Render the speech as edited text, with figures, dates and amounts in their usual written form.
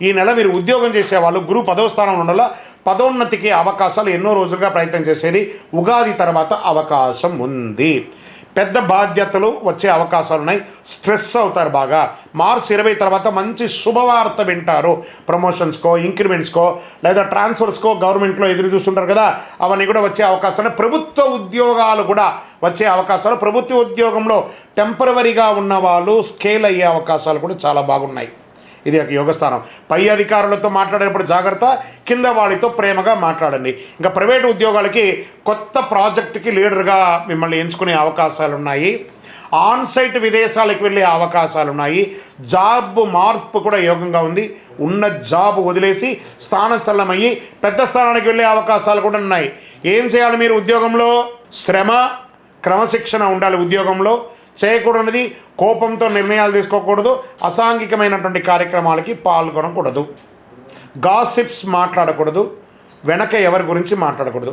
ఈ నెల మీరు ఉద్యోగం చేసేవాళ్ళు గురువు 10వ స్థానంలో ఉండాల. పదోన్నతికి అవకాశాలు ఎన్నో రోజులుగా ప్రయత్నం చేసేది. ఉగాది తర్వాత అవకాశం ఉంది. పెద్ద బాధ్యతలు వచ్చే అవకాశాలు ఉన్నాయి. స్ట్రెస్ అవుతారు బాగా. మార్చి 20 తర్వాత మంచి శుభవార్త వింటారు. ప్రమోషన్స్కో, ఇంక్రిమెంట్స్కో లేదా ట్రాన్స్ఫర్స్కో గవర్నమెంట్లో ఎదురు చూస్తుంటారు కదా, అవన్నీ కూడా వచ్చే అవకాశాలు. ప్రభుత్వ ఉద్యోగాలు కూడా వచ్చే అవకాశాలు. ప్రభుత్వ ఉద్యోగంలో టెంపరవరీగా ఉన్న వాళ్ళు స్కేల్ అయ్యే అవకాశాలు కూడా చాలా బాగున్నాయి. ఇది ఒక యోగస్థానం. పై అధికారులతో మాట్లాడేటప్పుడు జాగ్రత్త, కింద వాళ్ళతో ప్రేమగా మాట్లాడండి. ఇంకా ప్రైవేటు ఉద్యోగాలకి కొత్త ప్రాజెక్టుకి లీడర్గా మిమ్మల్ని ఎంచుకునే అవకాశాలు ఉన్నాయి. ఆన్సైట్ విదేశాలకు వెళ్ళే అవకాశాలు ఉన్నాయి. జాబ్ మార్పు కూడా యోగంగా ఉంది. ఉన్న జాబ్ వదిలేసి స్థానచలనమయ్యి పెద్ద స్థానానికి వెళ్ళే అవకాశాలు కూడా ఉన్నాయి. ఏం చేయాలి మీరు ఉద్యోగంలో? శ్రమ, క్రమశిక్షణ ఉండాలి. ఉద్యోగంలో చేయకూడనిది కోపంతో నిర్ణయాలు తీసుకోకూడదు. అసాంఘికమైనటువంటి కార్యక్రమాలకి పాల్గొనకూడదు. గాసిప్స్ మాట్లాడకూడదు. వెనక ఎవరి గురించి మాట్లాడకూడదు.